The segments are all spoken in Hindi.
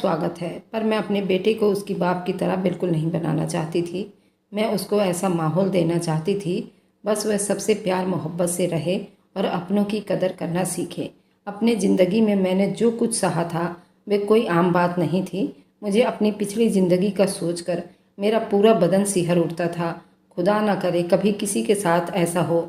स्वागत है, पर मैं अपने बेटे को उसकी बाप की तरह बिल्कुल नहीं बनाना चाहती थी। मैं उसको ऐसा माहौल देना चाहती थी, बस वह सबसे प्यार मोहब्बत से रहे और अपनों की कदर करना सीखे। अपनी ज़िंदगी में मैंने जो कुछ सहा था वह कोई आम बात नहीं थी। मुझे अपनी पिछली ज़िंदगी का सोचकर मेरा पूरा बदन सिहर उठता था। खुदा ना करे कभी किसी के साथ ऐसा हो।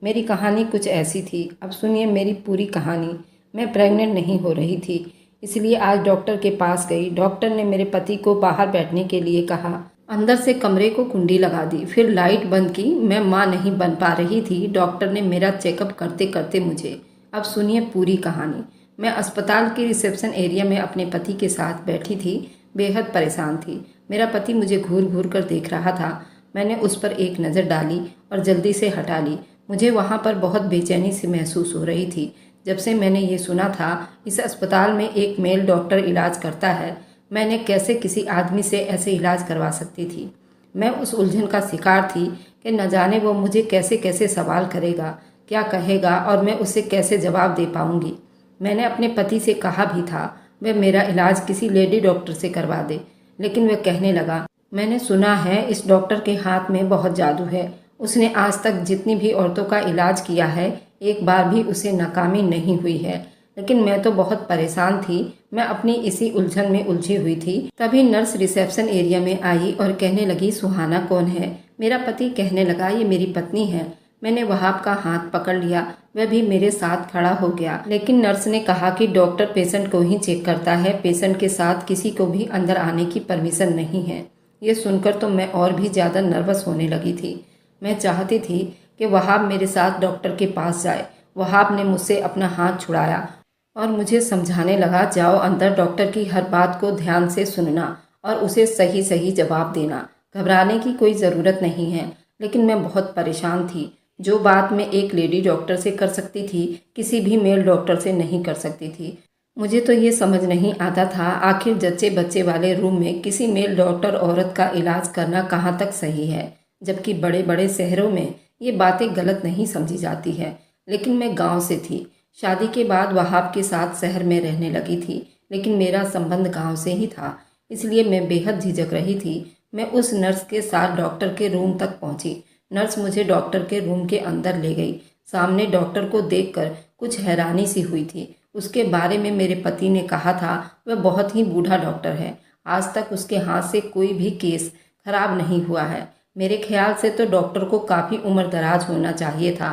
मेरी कहानी कुछ ऐसी थी। अब सुनिए मेरी पूरी कहानी। मैं प्रेग्नेंट नहीं हो रही थी, इसलिए आज डॉक्टर के पास गई। डॉक्टर ने मेरे पति को बाहर बैठने के लिए कहा। अंदर से कमरे को कुंडी लगा दी, फिर लाइट बंद की। मैं माँ नहीं बन पा रही थी। डॉक्टर ने मेरा चेकअप करते करते मुझे। अब सुनिए पूरी कहानी। मैं अस्पताल के रिसेप्शन एरिया में अपने पति के साथ बैठी थी, बेहद परेशान थी। मेरा पति मुझे घूर घूर कर देख रहा था। मैंने उस पर एक नज़र डाली और जल्दी से हटा ली। मुझे वहाँ पर बहुत बेचैनी सी महसूस हो रही थी। जब से मैंने ये सुना था इस अस्पताल में एक मेल डॉक्टर इलाज करता है, मैंने कैसे किसी आदमी से ऐसे इलाज करवा सकती थी। मैं उस उलझन का शिकार थी कि न जाने वो मुझे कैसे कैसे सवाल करेगा, क्या कहेगा और मैं उसे कैसे जवाब दे पाऊंगी। मैंने अपने पति से कहा भी था वह मेरा इलाज किसी लेडी डॉक्टर से करवा दे, लेकिन वह कहने लगा, मैंने सुना है इस डॉक्टर के हाथ में बहुत जादू है। उसने आज तक जितनी भी औरतों का इलाज किया है, एक बार भी उसे नाकामी नहीं हुई है। लेकिन मैं तो बहुत परेशान थी। मैं अपनी इसी उलझन में उलझी हुई थी। तभी नर्स रिसेप्शन एरिया में आई और कहने लगी, सुहाना कौन है? मेरा पति कहने लगा, ये मेरी पत्नी है। मैंने वहाब का हाथ पकड़ लिया, वह भी मेरे साथ खड़ा हो गया। लेकिन नर्स ने कहा कि डॉक्टर पेशेंट को ही चेक करता है, पेशेंट के साथ किसी को भी अंदर आने की परमिशन नहीं है। ये सुनकर तो मैं और भी ज़्यादा नर्वस होने लगी थी। मैं चाहती थी कि वहाब मेरे साथ डॉक्टर के पास जाए। वहाब ने मुझसे अपना हाथ छुड़ाया और मुझे समझाने लगा, जाओ अंदर, डॉक्टर की हर बात को ध्यान से सुनना और उसे सही सही जवाब देना। घबराने की कोई ज़रूरत नहीं है। लेकिन मैं बहुत परेशान थी। जो बात मैं एक लेडी डॉक्टर से कर सकती थी, किसी भी मेल डॉक्टर से नहीं कर सकती थी। मुझे तो ये समझ नहीं आता था आखिर जच्चे बच्चे वाले रूम में किसी मेल डॉक्टर औरत का इलाज करना कहाँ तक सही है, जबकि बड़े बड़े शहरों में ये बातें गलत नहीं समझी जाती है। लेकिन मैं गांव से थी। शादी के बाद वहाब के साथ शहर में रहने लगी थी, लेकिन मेरा संबंध गांव से ही था, इसलिए मैं बेहद झिझक रही थी। मैं उस नर्स के साथ डॉक्टर के रूम तक पहुंची। नर्स मुझे डॉक्टर के रूम के अंदर ले गई। सामने डॉक्टर को देखकर कुछ हैरानी सी हुई थी। उसके बारे में मेरे पति ने कहा था वह बहुत ही बूढ़ा डॉक्टर है। आज तक उसके हाथ से कोई भी केस खराब नहीं हुआ है। मेरे ख्याल से तो डॉक्टर को काफ़ी उम्र दराज होना चाहिए था,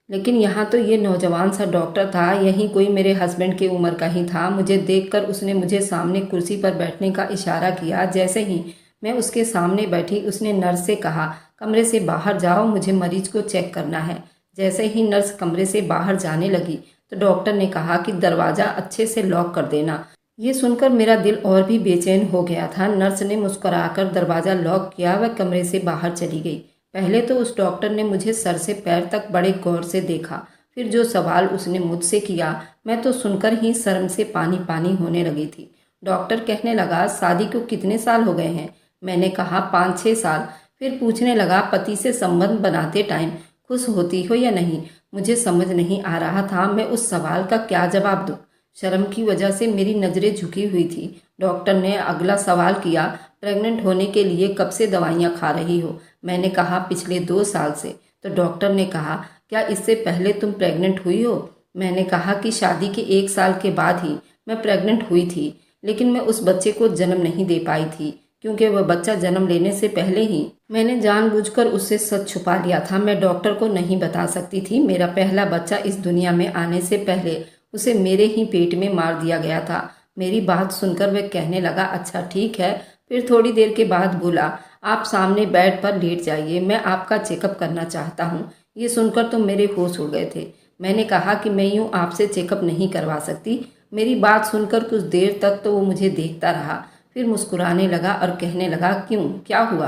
लेकिन यहाँ तो ये नौजवान सा डॉक्टर था, यही कोई मेरे हस्बैंड की उम्र का ही था। मुझे देखकर उसने मुझे सामने कुर्सी पर बैठने का इशारा किया। जैसे ही मैं उसके सामने बैठी, उसने नर्स से कहा, कमरे से बाहर जाओ, मुझे मरीज को चेक करना है। जैसे ही नर्स कमरे से बाहर जाने लगी तो डॉक्टर ने कहा कि दरवाज़ा अच्छे से लॉक कर देना। ये सुनकर मेरा दिल और भी बेचैन हो गया था। नर्स ने मुस्कुराकर दरवाज़ा लॉक किया, वह कमरे से बाहर चली गई। पहले तो उस डॉक्टर ने मुझे सर से पैर तक बड़े गौर से देखा। फिर जो सवाल उसने मुझसे किया, मैं तो सुनकर ही शर्म से पानी पानी होने लगी थी। डॉक्टर कहने लगा, शादी को कितने साल हो गए हैं? मैंने कहा 5-6 साल। फिर पूछने लगा, पति से संबंध बनाते टाइम खुश होती हो या नहीं? मुझे समझ नहीं आ रहा था मैं उस सवाल का क्या जवाब दूँ। शर्म की वजह से मेरी नज़रें झुकी हुई थी। डॉक्टर ने अगला सवाल किया, प्रेग्नेंट होने के लिए कब से दवाइयाँ खा रही हो? मैंने कहा पिछले 2 साल से। तो डॉक्टर ने कहा, क्या इससे पहले तुम प्रेग्नेंट हुई हो? मैंने कहा कि शादी के 1 साल के बाद ही मैं प्रेग्नेंट हुई थी, लेकिन मैं उस बच्चे को जन्म नहीं दे पाई थी, क्योंकि वह बच्चा जन्म लेने से पहले ही मैंने जानबूझकर उससे सच छुपा लिया था। मैं डॉक्टर को नहीं बता सकती थी। मेरा पहला बच्चा इस दुनिया में आने से पहले उसे मेरे ही पेट में मार दिया गया था। मेरी बात सुनकर वह कहने लगा, अच्छा ठीक है। फिर थोड़ी देर के बाद बोला, आप सामने बेड पर लेट जाइए, मैं आपका चेकअप करना चाहता हूँ। ये सुनकर तो मेरे होश उड़ गए थे। मैंने कहा कि मैं यूँ आपसे चेकअप नहीं करवा सकती। मेरी बात सुनकर कुछ देर तक तो वो मुझे देखता रहा, फिर मुस्कुराने लगा और कहने लगा, क्यों, क्या हुआ?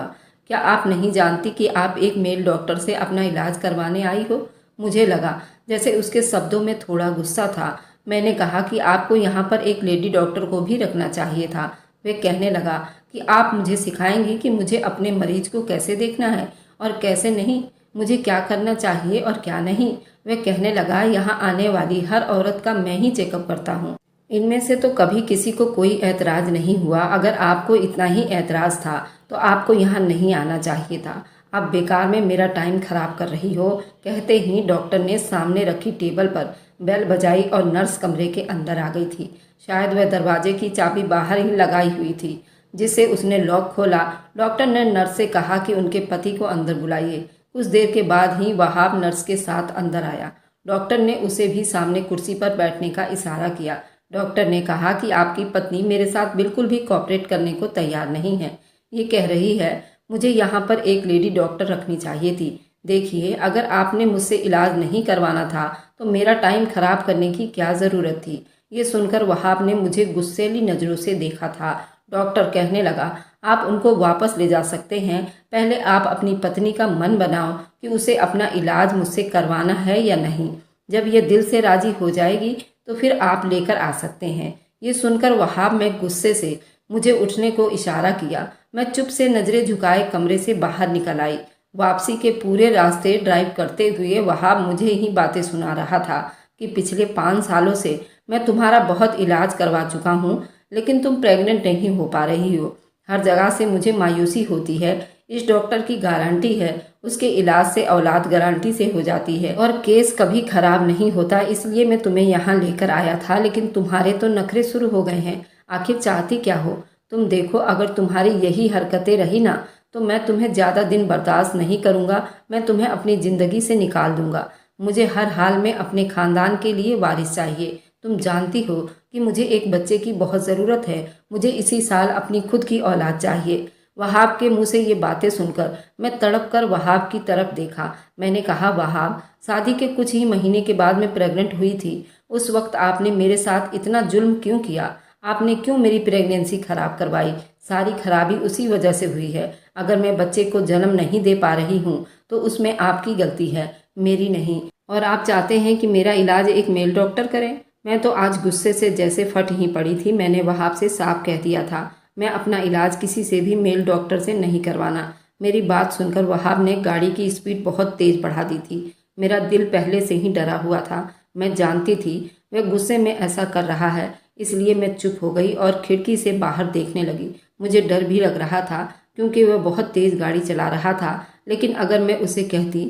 क्या आप नहीं जानती कि आप एक मेल डॉक्टर से अपना इलाज करवाने आई हो? मुझे लगा जैसे उसके शब्दों में थोड़ा गुस्सा था। मैंने कहा कि आपको यहाँ पर एक लेडी डॉक्टर को भी रखना चाहिए था। वह कहने लगा कि आप मुझे सिखाएंगी कि मुझे अपने मरीज को कैसे देखना है और कैसे नहीं, मुझे क्या करना चाहिए और क्या नहीं। वह कहने लगा, यहाँ आने वाली हर औरत का मैं ही चेकअप करता हूँ। इनमें से तो कभी किसी को कोई ऐतराज़ नहीं हुआ। अगर आपको इतना ही ऐतराज़ था तो आपको यहाँ नहीं आना चाहिए था। आप बेकार में मेरा टाइम खराब कर रही हो। कहते ही डॉक्टर ने सामने रखी टेबल पर बेल बजाई और नर्स कमरे के अंदर आ गई थी। शायद वह दरवाजे की चाबी बाहर ही लगाई हुई थी, जिससे उसने लॉक खोला। डॉक्टर ने नर्स से कहा कि उनके पति को अंदर बुलाइए। कुछ देर के बाद ही वहाब नर्स के साथ अंदर आया। डॉक्टर ने उसे भी सामने कुर्सी पर बैठने का इशारा किया। डॉक्टर ने कहा कि आपकी पत्नी मेरे साथ बिल्कुल भी कॉपरेट करने को तैयार नहीं है। ये कह रही है मुझे यहाँ पर एक लेडी डॉक्टर रखनी चाहिए थी। देखिए, अगर आपने मुझसे इलाज नहीं करवाना था तो मेरा टाइम खराब करने की क्या ज़रूरत थी। ये सुनकर वहाब ने मुझे गुस्सैली नज़रों से देखा था। डॉक्टर कहने लगा, आप उनको वापस ले जा सकते हैं। पहले आप अपनी पत्नी का मन बनाओ कि उसे अपना इलाज मुझसे करवाना है या नहीं। जब यह दिल से राजी हो जाएगी तो फिर आप लेकर आ सकते हैं। ये सुनकर वहाब में गुस्से से मुझे उठने को इशारा किया। मैं चुप से नजरें झुकाए कमरे से बाहर निकल आई। वापसी के पूरे रास्ते ड्राइव करते हुए वहाब मुझे ही बातें सुना रहा था कि पिछले 5 सालों से मैं तुम्हारा बहुत इलाज करवा चुका हूँ, लेकिन तुम प्रेग्नेंट नहीं हो पा रही हो। हर जगह से मुझे मायूसी होती है। इस डॉक्टर की गारंटी है, उसके इलाज से औलाद गारंटी से हो जाती है और केस कभी खराब नहीं होता। इसलिए मैं तुम्हें यहाँ लेकर आया था, लेकिन तुम्हारे तो नखरे शुरू हो गए हैं। आखिर चाहती क्या हो तुम? देखो, अगर तुम्हारी यही हरकतें रही ना तो मैं तुम्हें ज़्यादा दिन बर्दाश्त नहीं करूँगा। मैं तुम्हें अपनी ज़िंदगी से निकाल दूंगा। मुझे हर हाल में अपने खानदान के लिए वारिस चाहिए। तुम जानती हो कि मुझे एक बच्चे की बहुत ज़रूरत है। मुझे इसी साल अपनी खुद की औलाद चाहिए। वहाब के मुंह से ये बातें सुनकर मैं तड़प कर वहाब की तरफ देखा। मैंने कहा, वहाब, शादी के कुछ ही महीने के बाद मैं प्रेग्नेंट हुई थी। उस वक्त आपने मेरे साथ इतना जुल्म क्यों किया? आपने क्यों मेरी प्रेगनेंसी खराब करवाई? सारी खराबी उसी वजह से हुई है। अगर मैं बच्चे को जन्म नहीं दे पा रही हूँ तो उसमें आपकी गलती है, मेरी नहीं। और आप चाहते हैं कि मेरा इलाज एक मेल डॉक्टर करे? मैं तो आज गुस्से से जैसे फट ही पड़ी थी। मैंने वहाब से साफ कह दिया था, मैं अपना इलाज किसी से भी मेल डॉक्टर से नहीं करवाना। मेरी बात सुनकर वहाब ने गाड़ी की स्पीड बहुत तेज बढ़ा दी थी। मेरा दिल पहले से ही डरा हुआ था। मैं जानती थी वह गुस्से में ऐसा कर रहा है, इसलिए मैं चुप हो गई और खिड़की से बाहर देखने लगी। मुझे डर भी लग रहा था क्योंकि वह बहुत तेज गाड़ी चला रहा था। लेकिन अगर मैं उसे कहती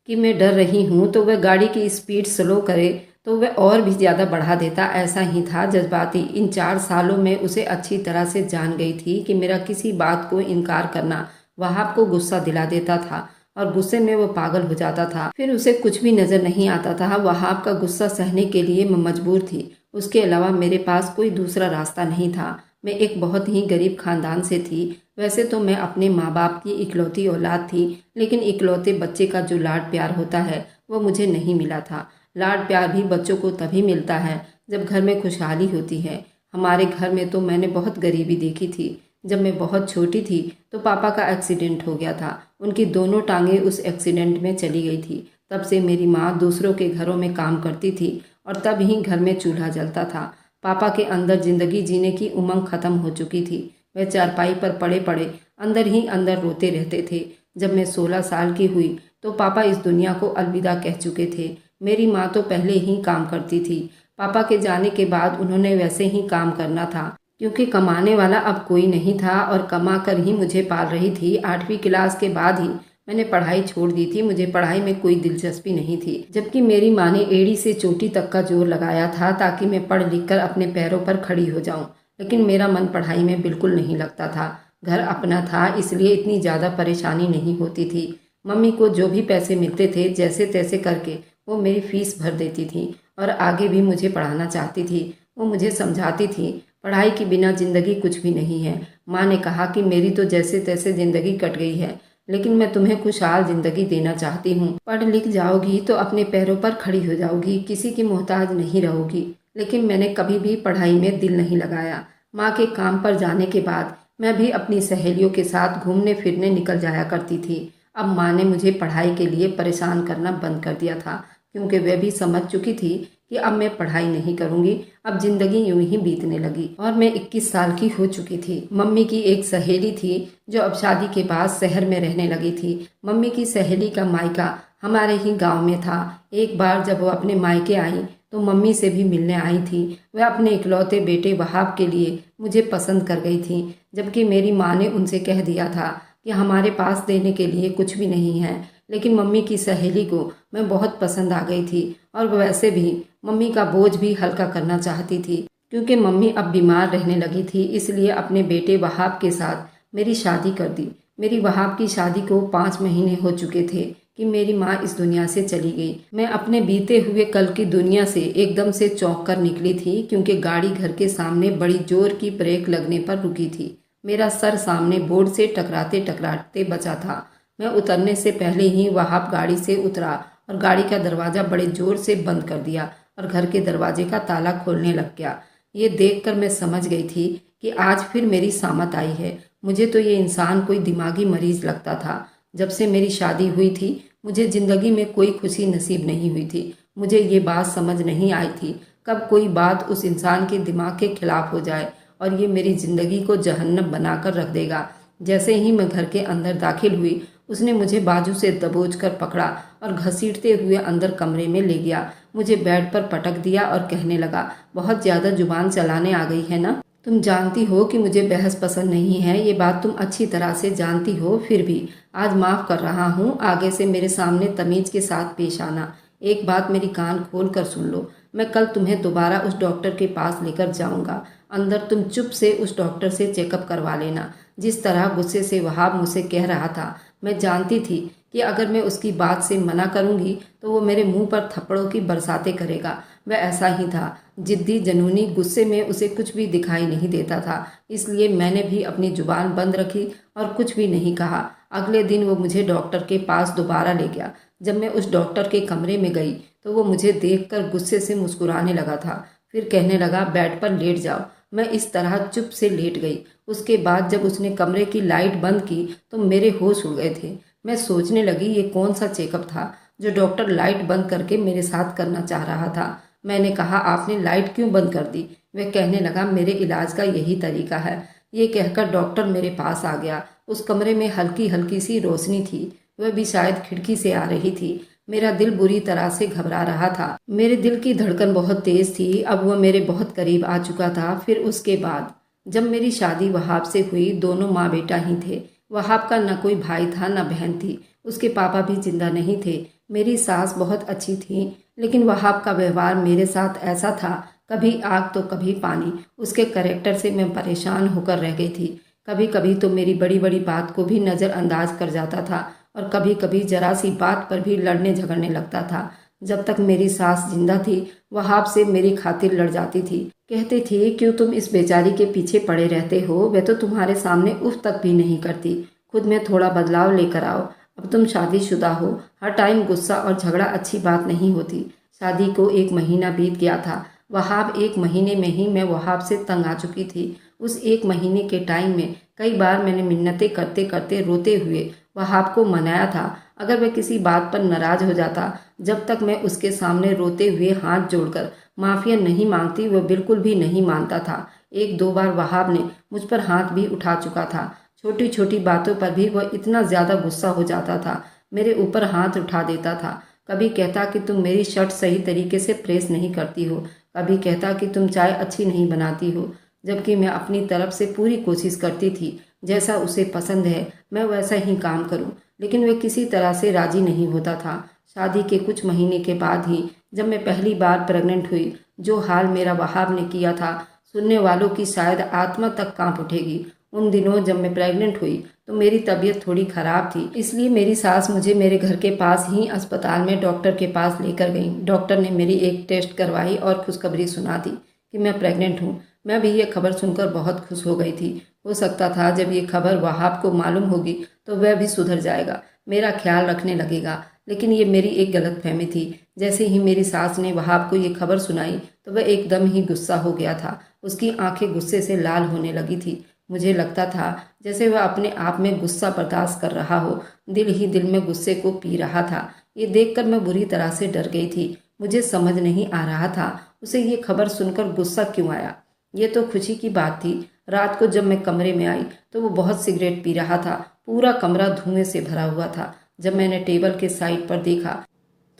कि मैं डर रही हूँ तो वह गाड़ी की स्पीड स्लो करे तो वह और भी ज़्यादा बढ़ा देता। ऐसा ही था, जज्बाती। इन 4 सालों में उसे अच्छी तरह से जान गई थी कि मेरा किसी बात को इनकार करना वहाब को गुस्सा दिला देता था और गुस्से में वो पागल हो जाता था। फिर उसे कुछ भी नज़र नहीं आता था। वहाब का गुस्सा सहने के लिए मैं मजबूर थी। उसके अलावा मेरे पास कोई दूसरा रास्ता नहीं था। मैं एक बहुत ही गरीब खानदान से थी। वैसे तो मैं अपने माँ बाप की इकलौती औलाद थी, लेकिन इकलौते बच्चे का जो लाड प्यार होता है वो मुझे नहीं मिला था। लाड प्यार भी बच्चों को तभी मिलता है जब घर में खुशहाली होती है। हमारे घर में तो मैंने बहुत गरीबी देखी थी। जब मैं बहुत छोटी थी तो पापा का एक्सीडेंट हो गया था। उनकी दोनों टांगें उस एक्सीडेंट में चली गई थी। तब से मेरी माँ दूसरों के घरों में काम करती थी और तब ही घर में चूल्हा जलता था। पापा के अंदर जिंदगी जीने की उमंग खत्म हो चुकी थी। वह चारपाई पर पड़े पड़े अंदर ही अंदर रोते रहते थे। जब मैं 16 साल की हुई तो पापा इस दुनिया को अलविदा कह चुके थे। मेरी माँ तो पहले ही काम करती थी। पापा के जाने के बाद उन्होंने वैसे ही काम करना था, क्योंकि कमाने वाला अब कोई नहीं था और कमा कर ही मुझे पाल रही थी। 8वीं क्लास के बाद ही मैंने पढ़ाई छोड़ दी थी। मुझे पढ़ाई में कोई दिलचस्पी नहीं थी, जबकि मेरी माँ ने एड़ी से चोटी तक का जोर लगाया था ताकि मैं पढ़ लिख कर अपने पैरों पर खड़ी हो जाऊं। लेकिन मेरा मन पढ़ाई में बिल्कुल नहीं लगता था। घर अपना था, इसलिए इतनी ज़्यादा परेशानी नहीं होती थी। मम्मी को जो भी पैसे मिलते थे जैसे तैसे करके वो मेरी फीस भर देती थी और आगे भी मुझे पढ़ाना चाहती थी। वो मुझे समझाती थी, पढ़ाई के बिना ज़िंदगी कुछ भी नहीं है। माँ ने कहा कि मेरी तो जैसे तैसे ज़िंदगी कट गई है, लेकिन मैं तुम्हें खुशहाल ज़िंदगी देना चाहती हूँ। पढ़ लिख जाओगी तो अपने पैरों पर खड़ी हो जाओगी, किसी की मोहताज नहीं रहोगी। लेकिन मैंने कभी भी पढ़ाई में दिल नहीं लगाया। माँ के काम पर जाने के बाद मैं भी अपनी सहेलियों के साथ घूमने फिरने निकल जाया करती थी। अब माँ ने मुझे पढ़ाई के लिए परेशान करना बंद कर दिया था, क्योंकि वह भी समझ चुकी थी कि अब मैं पढ़ाई नहीं करूँगी। अब जिंदगी यूं ही बीतने लगी और मैं 21 साल की हो चुकी थी। मम्मी की एक सहेली थी जो अब शादी के बाद शहर में रहने लगी थी। मम्मी की सहेली का मायका हमारे ही गांव में था। एक बार जब वो अपने मायके आई तो मम्मी से भी मिलने आई थी। वह अपने इकलौते बेटे वहाब के लिए मुझे पसंद कर गई थी, जबकि मेरी माँ ने उनसे कह दिया था कि हमारे पास देने के लिए कुछ भी नहीं है। लेकिन मम्मी की सहेली को मैं बहुत पसंद आ गई थी और वैसे भी मम्मी का बोझ भी हल्का करना चाहती थी, क्योंकि मम्मी अब बीमार रहने लगी थी। इसलिए अपने बेटे वहाब के साथ मेरी शादी कर दी। मेरी वहाब की शादी को 5 महीने हो चुके थे कि मेरी माँ इस दुनिया से चली गई। मैं अपने बीते हुए कल की दुनिया से एकदम से चौंक कर निकली थी, क्योंकि गाड़ी घर के सामने बड़ी जोर की ब्रेक लगने पर रुकी थी। मेरा सर सामने बोर्ड से टकराते टकराते बचा था। मैं उतरने से पहले ही वहाब गाड़ी से उतरा और गाड़ी का दरवाज़ा बड़े जोर से बंद कर दिया और घर के दरवाजे का ताला खोलने लग गया। ये देखकर मैं समझ गई थी कि आज फिर मेरी सामत आई है। मुझे तो ये इंसान कोई दिमागी मरीज लगता था। जब से मेरी शादी हुई थी मुझे ज़िंदगी में कोई खुशी नसीब नहीं हुई थी। मुझे ये बात समझ नहीं आई थी कब कोई बात उस इंसान के दिमाग के खिलाफ हो जाए और ये मेरी ज़िंदगी को जहन्नम बनाकर रख देगा। जैसे ही मैं घर के अंदर दाखिल हुई उसने मुझे बाजू से दबोच कर पकड़ा और घसीटते हुए अंदर कमरे में ले गया। मुझे बेड पर पटक दिया और कहने लगा, बहुत ज़्यादा जुबान चलाने आ गई है ना। तुम जानती हो कि मुझे बहस पसंद नहीं है, ये बात तुम अच्छी तरह से जानती हो। फिर भी आज माफ़ कर रहा हूँ। आगे से मेरे सामने तमीज़ के साथ पेश आना। एक बात मेरी कान खोल कर सुन लो, मैं कल तुम्हें दोबारा उस डॉक्टर के पास लेकर जाऊँगा। अंदर तुम चुप से उस डॉक्टर से चेकअप करवा लेना। जिस तरह गुस्से से वहाब मुझसे कह रहा था, मैं जानती थी कि अगर मैं उसकी बात से मना करूंगी तो वो मेरे मुंह पर थप्पड़ों की बरसातें करेगा। वह ऐसा ही था, जिद्दी जुनूनी। गुस्से में उसे कुछ भी दिखाई नहीं देता था। इसलिए मैंने भी अपनी जुबान बंद रखी और कुछ भी नहीं कहा। अगले दिन वो मुझे डॉक्टर के पास दोबारा ले गया। जब मैं उस डॉक्टर के कमरे में गई तो वो मुझे देखकर गुस्से से मुस्कुराने लगा था। फिर कहने लगा, बेड पर लेट जाओ। मैं इस तरह चुप से लेट गई। उसके बाद जब उसने कमरे की लाइट बंद की तो मेरे होश उड़ गए थे। मैं सोचने लगी, ये कौन सा चेकअप था जो डॉक्टर लाइट बंद करके मेरे साथ करना चाह रहा था। मैंने कहा, आपने लाइट क्यों बंद कर दी? वह कहने लगा, मेरे इलाज का यही तरीका है। ये कहकर डॉक्टर मेरे पास आ गया। उस कमरे में हल्की हल्की सी रोशनी थी, वह भी शायद खिड़की से आ रही थी। मेरा दिल बुरी तरह से घबरा रहा था। मेरे दिल की धड़कन बहुत तेज थी। अब वह मेरे बहुत करीब आ चुका था। फिर उसके बाद जब मेरी शादी वहाब से हुई, दोनों माँ बेटा ही थे। वहाब का न कोई भाई था न बहन थी। उसके पापा भी जिंदा नहीं थे। मेरी सास बहुत अच्छी थी, लेकिन वहाब का व्यवहार मेरे साथ ऐसा था, कभी आग तो कभी पानी। उसके कैरेक्टर से मैं परेशान होकर रह गई थी। कभी कभी तो मेरी बड़ी बड़ी बात को भी नज़रअंदाज कर जाता था और कभी कभी जरा सी बात पर भी लड़ने झगड़ने लगता था। जब तक मेरी सास जिंदा थी वहाब से मेरी खातिर लड़ जाती थी। कहती थी, क्यों तुम इस बेचारी के पीछे पड़े रहते हो? वह तो तुम्हारे सामने उफ तक भी नहीं करती। खुद में थोड़ा बदलाव लेकर आओ। अब तुम शादीशुदा हो, हर टाइम गुस्सा और झगड़ा अच्छी बात नहीं होती। शादी को 1 महीना बीत गया था। वहाब 1 महीने में ही मैं वहाब से तंग आ चुकी थी। उस 1 महीने के टाइम में कई बार मैंने मिन्नतें करते करते रोते हुए वहाब को मनाया था। अगर वह किसी बात पर नाराज हो जाता, जब तक मैं उसके सामने रोते हुए हाथ जोड़कर माफिया नहीं मांगती, वह बिल्कुल भी नहीं मानता था। 1-2 बार वहाब ने मुझ पर हाथ भी उठा चुका था। छोटी छोटी बातों पर भी वह इतना ज़्यादा गुस्सा हो जाता था, मेरे ऊपर हाथ उठा देता था। कभी कहता कि तुम मेरी शर्ट सही तरीके से प्रेस नहीं करती हो, कभी कहता कि तुम चाय अच्छी नहीं बनाती हो, जबकि मैं अपनी तरफ से पूरी कोशिश करती थी जैसा उसे पसंद है मैं वैसा ही काम करूं। लेकिन वह किसी तरह से राजी नहीं होता था। शादी के कुछ महीने के बाद ही जब मैं पहली बार प्रेग्नेंट हुई, जो हाल मेरा वहाब ने किया था, सुनने वालों की शायद आत्मा तक कांप उठेगी। उन दिनों जब मैं प्रेग्नेंट हुई तो मेरी तबीयत थोड़ी खराब थी, इसलिए मेरी सास मुझे मेरे घर के पास ही अस्पताल में डॉक्टर के पास लेकर गई। डॉक्टर ने मेरी एक टेस्ट करवाई और खुशखबरी सुना दी कि मैं प्रेग्नेंट हूँ। मैं भी ये खबर सुनकर बहुत खुश हो गई थी। हो सकता था जब ये खबर वहाब को मालूम होगी तो वह भी सुधर जाएगा, मेरा ख्याल रखने लगेगा। लेकिन ये मेरी एक गलतफहमी थी। जैसे ही मेरी सास ने वहाब को ये खबर सुनाई तो वह एकदम ही गुस्सा हो गया था। उसकी आंखें गुस्से से लाल होने लगी थी। मुझे लगता था जैसे वह अपने आप में गुस्सा बर्दाश्त कर रहा हो, दिल ही दिल में गुस्से को पी रहा था। ये देखकर मैं बुरी तरह से डर गई थी। मुझे समझ नहीं आ रहा था उसे ये खबर सुनकर गुस्सा क्यों आया। ये तो खुशी की बात थी। रात को जब मैं कमरे में आई तो वो बहुत सिगरेट पी रहा था। पूरा कमरा धुएं से भरा हुआ था। जब मैंने टेबल के साइड पर देखा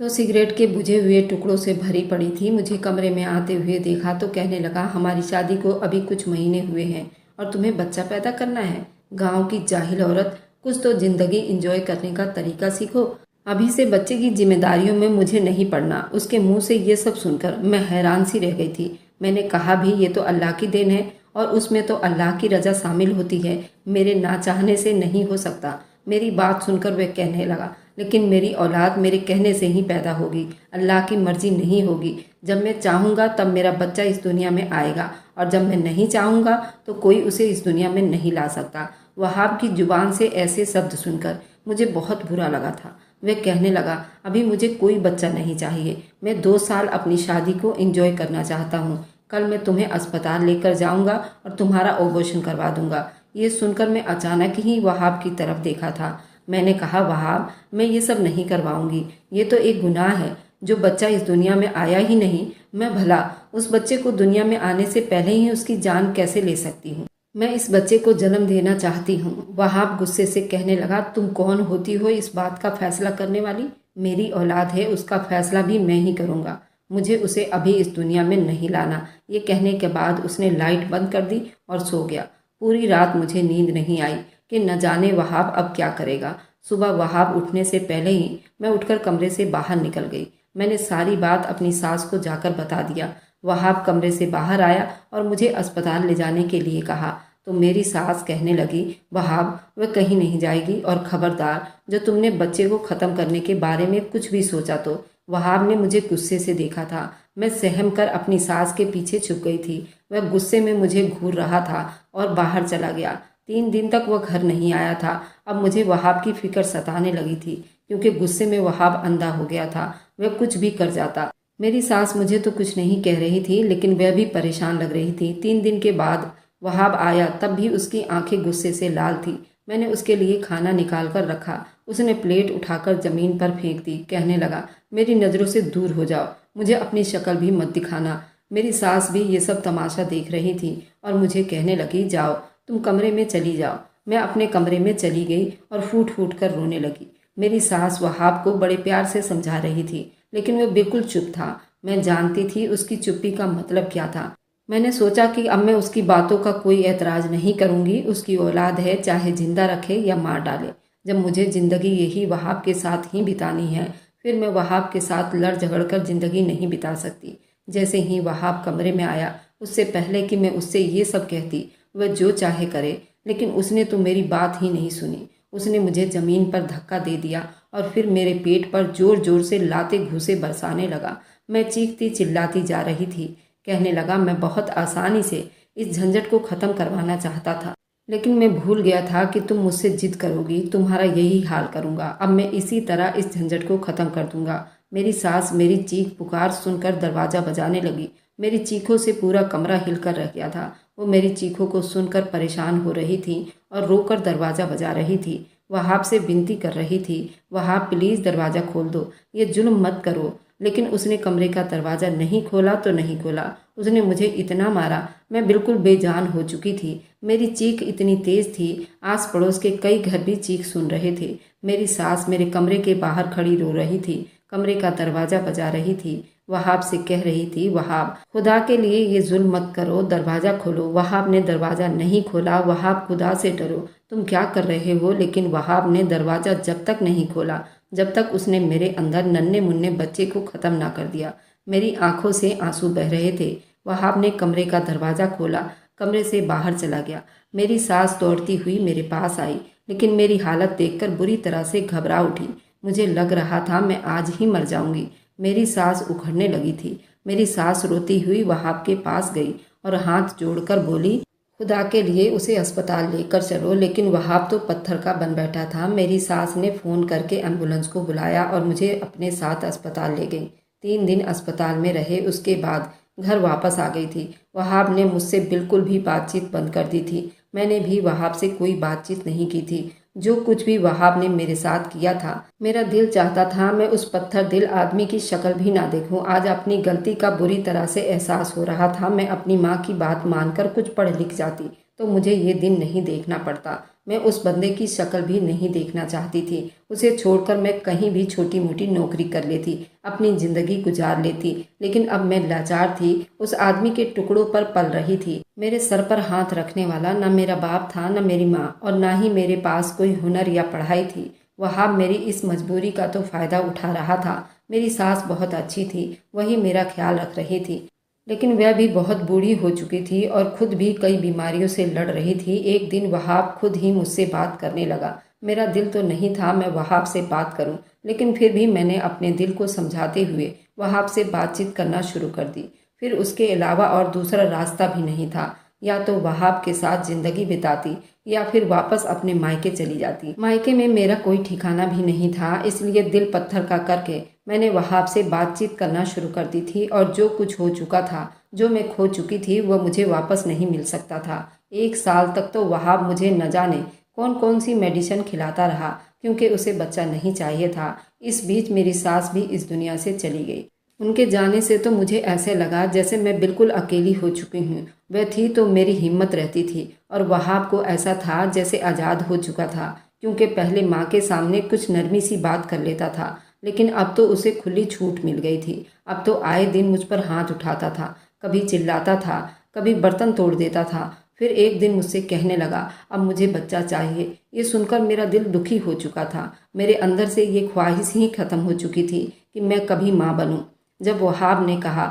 तो सिगरेट के बुझे हुए टुकड़ों से भरी पड़ी थी। मुझे कमरे में आते हुए देखा तो कहने लगा, हमारी शादी को अभी कुछ महीने हुए हैं और तुम्हें बच्चा पैदा करना है। गांव की जाहिल औरत, कुछ तो जिंदगी इंजॉय करने का तरीका सीखो। अभी से बच्चे की जिम्मेदारियों में मुझे नहीं पड़ना। उसके मुंह से ये सब सुनकर मैं हैरान सी रह गई थी। मैंने कहा भी, ये तो अल्लाह की देन है और उसमें तो अल्लाह की रजा शामिल होती है, मेरे ना चाहने से नहीं हो सकता। मेरी बात सुनकर वह कहने लगा, लेकिन मेरी औलाद मेरे कहने से ही पैदा होगी, अल्लाह की मर्जी नहीं होगी। जब मैं चाहूँगा तब मेरा बच्चा इस दुनिया में आएगा और जब मैं नहीं चाहूँगा तो कोई उसे इस दुनिया में नहीं ला सकता। वहाब की जुबान से ऐसे शब्द सुनकर मुझे बहुत बुरा लगा था। वह कहने लगा, अभी मुझे कोई बच्चा नहीं चाहिए, मैं 2 साल अपनी शादी को एंजॉय करना चाहता हूँ। कल मैं तुम्हें अस्पताल लेकर जाऊँगा और तुम्हारा ऑपरेशन करवा दूंगा। ये सुनकर मैं अचानक ही वहाब की तरफ देखा था। मैंने कहा, वहाब, मैं ये सब नहीं करवाऊंगी, ये तो एक गुनाह है। जो बच्चा इस दुनिया में आया ही नहीं, मैं भला उस बच्चे को दुनिया में आने से पहले ही उसकी जान कैसे ले सकती हूँ। मैं इस बच्चे को जन्म देना चाहती हूँ। वहाब गुस्से से कहने लगा, तुम कौन होती हो इस बात का फैसला करने वाली? मेरी औलाद है, उसका फैसला भी मैं ही करूँगा। मुझे उसे अभी इस दुनिया में नहीं लाना। ये कहने के बाद उसने लाइट बंद कर दी और सो गया। पूरी रात मुझे नींद नहीं आई कि न जाने वहाब अब क्या करेगा। सुबह वहाब उठने से पहले ही मैं उठकर कमरे से बाहर निकल गई। मैंने सारी बात अपनी सास को जाकर बता दिया। वहाब कमरे से बाहर आया और मुझे अस्पताल ले जाने के लिए कहा तो मेरी सास कहने लगी, वहाब, वह कहीं नहीं जाएगी और खबरदार, जो तुमने बच्चे को ख़त्म करने के बारे में कुछ भी सोचा तो। वहाब ने मुझे गुस्से से देखा था। मैं सहम कर अपनी सास के पीछे छुप गई थी। वह गुस्से में मुझे घूर रहा था और बाहर चला गया। 3 दिन तक वह घर नहीं आया था। अब मुझे वहाब की फिक्र सताने लगी थी, क्योंकि गुस्से में वहाब अंधा हो गया था। वह कुछ भी कर जाता। मेरी सास मुझे तो कुछ नहीं कह रही थी, लेकिन वह भी परेशान लग रही थी। 3 दिन के बाद वहाब आया, तब भी उसकी आंखें गुस्से से लाल थी। मैंने उसके लिए खाना निकाल कर रखा। उसने प्लेट उठाकर जमीन पर फेंक दी। कहने लगा, मेरी नज़रों से दूर हो जाओ, मुझे अपनी शक्ल भी मत दिखाना। मेरी सास भी ये सब तमाशा देख रही थी और मुझे कहने लगी, जाओ, तुम कमरे में चली जाओ। मैं अपने कमरे में चली गई और फूट फूट कर रोने लगी। मेरी सास वहाब को बड़े प्यार से समझा रही थी, लेकिन वह बिल्कुल चुप था। मैं जानती थी उसकी चुप्पी का मतलब क्या था। मैंने सोचा कि अब मैं उसकी बातों का कोई एतराज़ नहीं करूंगी। उसकी औलाद है, चाहे जिंदा रखे या मार डाले। जब मुझे ज़िंदगी यही वहाब के साथ ही बितानी है, फिर मैं वहाब के साथ लड़ झगड़ कर ज़िंदगी नहीं बिता सकती। जैसे ही वहाब कमरे में आया, उससे पहले कि मैं उससे ये सब कहती, वह जो चाहे करे, लेकिन उसने तो मेरी बात ही नहीं सुनी। उसने मुझे ज़मीन पर धक्का दे दिया और फिर मेरे पेट पर जोर जोर से लाते घूंसे बरसाने लगा। मैं चीखती चिल्लाती जा रही थी। कहने लगा, मैं बहुत आसानी से इस झंझट को ख़त्म करवाना चाहता था, लेकिन मैं भूल गया था कि तुम मुझसे जिद करोगी। तुम्हारा यही हाल करूँगा। अब मैं इसी तरह इस झंझट को ख़त्म कर दूंगा। मेरी सास मेरी चीख पुकार सुनकर दरवाज़ा बजाने लगी। मेरी चीखों से पूरा कमरा हिलकर रह गया था। वो मेरी चीखों को सुनकर परेशान हो रही थी और रोकर दरवाज़ा बजा रही थी। वहाब से विनती कर रही थी, वहाब, प्लीज़ दरवाज़ा खोल दो, ये जुल्म मत करो। लेकिन उसने कमरे का दरवाज़ा नहीं खोला तो नहीं खोला। उसने मुझे इतना मारा, मैं बिल्कुल बेजान हो चुकी थी। मेरी चीख इतनी तेज़ थी, आस पड़ोस के कई घर भी चीख सुन रहे थे। मेरी सास मेरे कमरे के बाहर खड़ी रो रही थी, कमरे का दरवाज़ा बजा रही थी। वहाब से कह रही थी, वहाब, खुदा के लिए ये जुल्म मत करो, दरवाज़ा खोलो। वहाब ने दरवाज़ा नहीं खोला। वहाब, खुदा से डरो, तुम क्या कर रहे हो? लेकिन वहाब ने दरवाज़ा जब तक नहीं खोला जब तक उसने मेरे अंदर नन्हे मुन्ने बच्चे को ख़त्म ना कर दिया। मेरी आंखों से आंसू बह रहे थे। वहाब ने कमरे का दरवाज़ा खोला, कमरे से बाहर चला गया। मेरी सास दौड़ती हुई मेरे पास आई, लेकिन मेरी हालत देखकर बुरी तरह से घबरा उठी। मुझे लग रहा था मैं आज ही मर जाऊंगी। मेरी सास उखड़ने लगी थी। मेरी सास रोती हुई वहाब के पास गई और हाथ जोड़कर बोली, खुदा के लिए उसे अस्पताल लेकर चलो। लेकिन वहाब तो पत्थर का बन बैठा था। मेरी सास ने फ़ोन करके एम्बुलेंस को बुलाया और मुझे अपने साथ अस्पताल ले गई। 3 दिन अस्पताल में रहे, उसके बाद घर वापस आ गई थी। वहाब ने मुझसे बिल्कुल भी बातचीत बंद कर दी थी। मैंने भी वहाब से कोई बातचीत नहीं की थी। जो कुछ भी वहाब ने मेरे साथ किया था, मेरा दिल चाहता था मैं उस पत्थर दिल आदमी की शक्ल भी ना देखूं। आज अपनी गलती का बुरी तरह से एहसास हो रहा था। मैं अपनी माँ की बात मानकर कुछ पढ़ लिख जाती तो मुझे ये दिन नहीं देखना पड़ता। मैं उस बंदे की शक्ल भी नहीं देखना चाहती थी। उसे छोड़कर मैं कहीं भी छोटी मोटी नौकरी कर लेती, अपनी ज़िंदगी गुजार लेती, लेकिन अब मैं लाचार थी, उस आदमी के टुकड़ों पर पल रही थी। मेरे सर पर हाथ रखने वाला न मेरा बाप था, न मेरी माँ, और न ही मेरे पास कोई हुनर या पढ़ाई थी। वहाब मेरी इस मजबूरी का तो फ़ायदा उठा रहा था। मेरी सास बहुत अच्छी थी, वही मेरा ख्याल रख रही थी, लेकिन वह भी बहुत बूढ़ी हो चुकी थी और खुद भी कई बीमारियों से लड़ रही थी। एक दिन वहाब खुद ही मुझसे बात करने लगा। मेरा दिल तो नहीं था मैं वहाब से बात करूं, लेकिन फिर भी मैंने अपने दिल को समझाते हुए वहाब से बातचीत करना शुरू कर दी। फिर उसके अलावा और दूसरा रास्ता भी नहीं था। या तो वहाब के साथ जिंदगी बिताती या फिर वापस अपने मायके चली जाती। मायके में मेरा कोई ठिकाना भी नहीं था, इसलिए दिल पत्थर का करके मैंने वहाब से बातचीत करना शुरू कर दी थी। और जो कुछ हो चुका था, जो मैं खो चुकी थी, वह मुझे वापस नहीं मिल सकता था। 1 साल तक तो वहाब मुझे न जाने कौन कौन सी मेडिसिन खिलाता रहा, क्योंकि उसे बच्चा नहीं चाहिए था। इस बीच मेरी सास भी इस दुनिया से चली गई। उनके जाने से तो मुझे ऐसे लगा जैसे मैं बिल्कुल अकेली हो चुकी हूँ। वह थी तो मेरी हिम्मत रहती थी, और वहाब को ऐसा था जैसे आज़ाद हो चुका था, क्योंकि पहले माँ के सामने कुछ नरमी सी बात कर लेता था, लेकिन अब तो उसे खुली छूट मिल गई थी। अब तो आए दिन मुझ पर हाथ उठाता था, कभी चिल्लाता था, कभी बर्तन तोड़ देता था। फिर एक दिन मुझसे कहने लगा, अब मुझे बच्चा चाहिए। ये सुनकर मेरा दिल दुखी हो चुका था। मेरे अंदर से ये ख्वाहिश ही खत्म हो चुकी थी कि मैं कभी माँ बनूं। जब वहाब ने कहा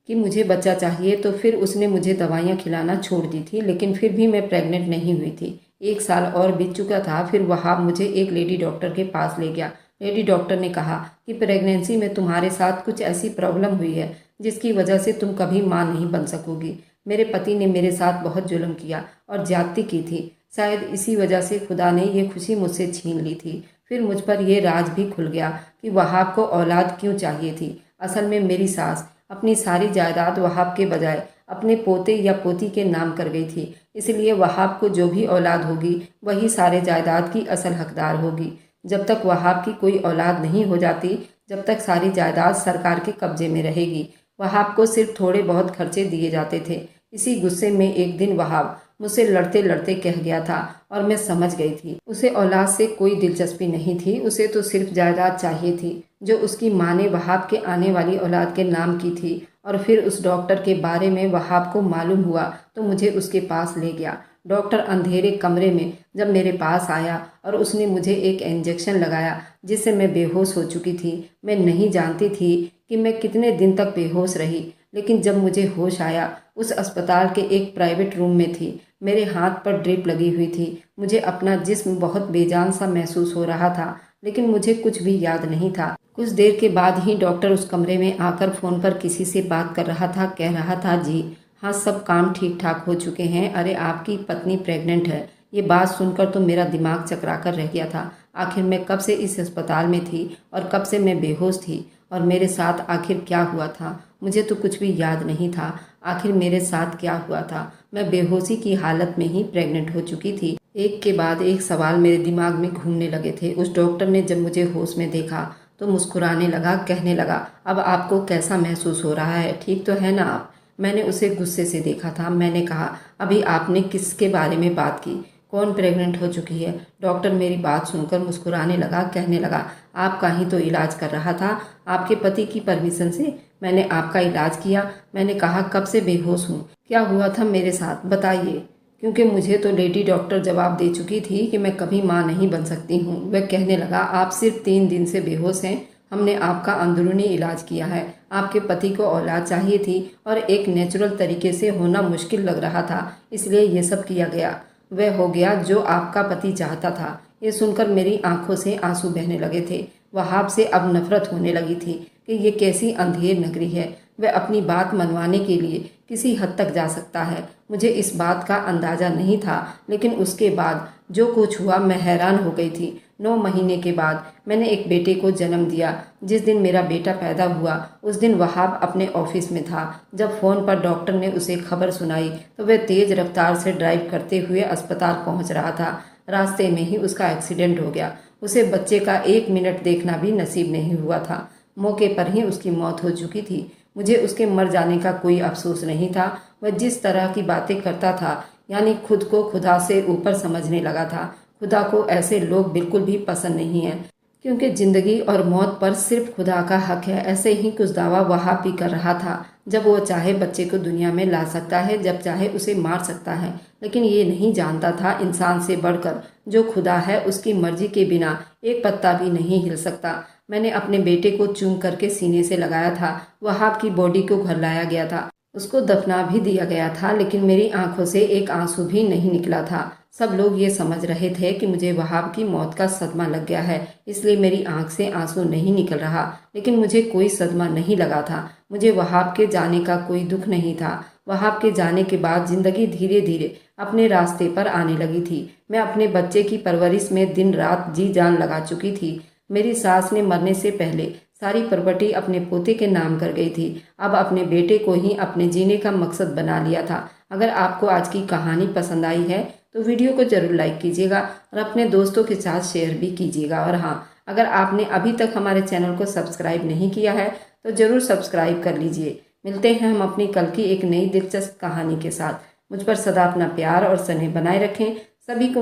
कि मुझे बच्चा चाहिए, तो फिर उसने मुझे दवाइयाँ खिलाना छोड़ दी थी, लेकिन फिर भी मैं प्रेग्नेंट नहीं हुई थी। 1 साल और बीत चुका था। फिर वहाब मुझे एक लेडी डॉक्टर के पास ले गया। लेडी डॉक्टर ने कहा कि प्रेगनेंसी में तुम्हारे साथ कुछ ऐसी प्रॉब्लम हुई है जिसकी वजह से तुम कभी माँ नहीं बन सकोगी। मेरे पति ने मेरे साथ बहुत जुल्म किया और ज्यादती की थी। शायद इसी वजह से खुदा ने ये खुशी मुझसे छीन ली थी। फिर मुझ पर यह राज भी खुल गया कि वहाब को औलाद क्यों चाहिए थी। असल में मेरी सास अपनी सारी जायदाद वहाब के बजाय अपने पोते या पोती के नाम कर गई थी, इसलिए वहाब को जो भी औलाद होगी वही सारे जायदाद की असल हकदार होगी। जब तक वहाब की कोई औलाद नहीं हो जाती, जब तक सारी जायदाद सरकार के कब्जे में रहेगी। वहाब को सिर्फ थोड़े बहुत खर्चे दिए जाते थे। इसी गुस्से में एक दिन वहाब मुझसे लड़ते लड़ते कह गया था, और मैं समझ गई थी उसे औलाद से कोई दिलचस्पी नहीं थी। उसे तो सिर्फ जायदाद चाहिए थी जो उसकी माँ ने वहाब के आने वाली औलाद के नाम की थी। और फिर उस डॉक्टर के बारे में वहाब को मालूम हुआ तो मुझे उसके पास ले गया। डॉक्टर अंधेरे कमरे में जब मेरे पास आया और उसने मुझे एक इंजेक्शन लगाया जिससे मैं बेहोश हो चुकी थी। मैं नहीं जानती थी कि मैं कितने दिन तक बेहोश रही, लेकिन जब मुझे होश आया उस अस्पताल के एक प्राइवेट रूम में थी। मेरे हाथ पर ड्रिप लगी हुई थी। मुझे अपना जिस्म बहुत बेजान सा महसूस हो रहा था, लेकिन मुझे कुछ भी याद नहीं था। कुछ देर के बाद ही डॉक्टर उस कमरे में आकर फ़ोन पर किसी से बात कर रहा था। कह रहा था, जी हाँ, सब काम ठीक ठाक हो चुके हैं। अरे आपकी पत्नी प्रेग्नेंट है। ये बात सुनकर तो मेरा दिमाग चकराकर रह गया था। आखिर मैं कब से इस अस्पताल में थी और कब से मैं बेहोश थी, और मेरे साथ आखिर क्या हुआ था? मुझे तो कुछ भी याद नहीं था। आखिर मेरे साथ क्या हुआ था? मैं बेहोशी की हालत में ही प्रेग्नेंट हो चुकी थी। एक के बाद एक सवाल मेरे दिमाग में घूमने लगे थे। उस डॉक्टर ने जब मुझे होश में देखा तो मुस्कुराने लगा, कहने लगा, अब आपको कैसा महसूस हो रहा है? ठीक तो है ना आप? मैंने उसे गुस्से से देखा था। मैंने कहा, अभी आपने किसके बारे में बात की? कौन प्रेग्नेंट हो चुकी है? डॉक्टर मेरी बात सुनकर मुस्कुराने लगा, कहने लगा, आपका ही तो इलाज कर रहा था, आपके पति की परमिशन से मैंने आपका इलाज किया। मैंने कहा, कब से बेहोश हूँ? क्या हुआ था मेरे साथ बताइए, क्योंकि मुझे तो लेडी डॉक्टर जवाब दे चुकी थी कि मैं कभी माँ नहीं बन सकती हूँ। वह कहने लगा, आप सिर्फ 3 दिन से बेहोश हैं। हमने आपका अंदरूनी इलाज किया है। आपके पति को औलाद चाहिए थी और एक नेचुरल तरीके से होना मुश्किल लग रहा था, इसलिए ये सब किया गया। वह हो गया जो आपका पति चाहता था। ये सुनकर मेरी आंखों से आंसू बहने लगे थे। वहाब से अब नफरत होने लगी थी कि ये कैसी अंधेर नगरी है। वह अपनी बात मनवाने के लिए किसी हद तक जा सकता है। मुझे इस बात का अंदाजा नहीं था, लेकिन उसके बाद जो कुछ हुआ मैं हैरान हो गई थी। 9 महीने के बाद मैंने एक बेटे को जन्म दिया। जिस दिन मेरा बेटा पैदा हुआ उस दिन वहाब अपने ऑफिस में था। जब फ़ोन पर डॉक्टर ने उसे खबर सुनाई तो वह तेज़ रफ्तार से ड्राइव करते हुए अस्पताल पहुंच रहा था। रास्ते में ही उसका एक्सीडेंट हो गया। उसे बच्चे का 1 मिनट देखना भी नसीब नहीं हुआ था। मौके पर ही उसकी मौत हो चुकी थी। मुझे उसके मर जाने का कोई अफसोस नहीं था। वह जिस तरह की बातें करता था, यानी खुद को खुदा से ऊपर समझने लगा था। खुदा को ऐसे लोग बिल्कुल भी पसंद नहीं है, क्योंकि ज़िंदगी और मौत पर सिर्फ खुदा का हक है। ऐसे ही कुछ दावा वहाब भी कर रहा था। जब वो चाहे बच्चे को दुनिया में ला सकता है, जब चाहे उसे मार सकता है, लेकिन ये नहीं जानता था इंसान से बढ़कर जो खुदा है उसकी मर्जी के बिना एक पत्ता भी नहीं हिल सकता। मैंने अपने बेटे को चूम करके सीने से लगाया था। वहाब की बॉडी को घर लाया गया था, उसको दफना भी दिया गया था, लेकिन मेरी आंखों से एक आंसू भी नहीं निकला था। सब लोग ये समझ रहे थे कि मुझे वहाब की मौत का सदमा लग गया है, इसलिए मेरी आंख से आंसू नहीं निकल रहा। लेकिन मुझे कोई सदमा नहीं लगा था। मुझे वहाब के जाने का कोई दुख नहीं था। वहाब के जाने के बाद जिंदगी धीरे धीरे अपने रास्ते पर आने लगी थी। मैं अपने बच्चे की परवरिश में दिन रात जी जान लगा चुकी थी। मेरी सास ने मरने से पहले सारी प्रॉपर्टी अपने पोते के नाम कर गई थी। अब अपने बेटे को ही अपने जीने का मकसद बना लिया था। अगर आपको आज की कहानी पसंद आई है तो वीडियो को जरूर लाइक कीजिएगा और अपने दोस्तों के साथ शेयर भी कीजिएगा। और हाँ, अगर आपने अभी तक हमारे चैनल को सब्सक्राइब नहीं किया है तो ज़रूर सब्सक्राइब कर लीजिए। मिलते हैं हम अपनी कल की एक नई दिलचस्प कहानी के साथ। मुझ पर सदा अपना प्यार और स्नेह बनाए रखें। सभी को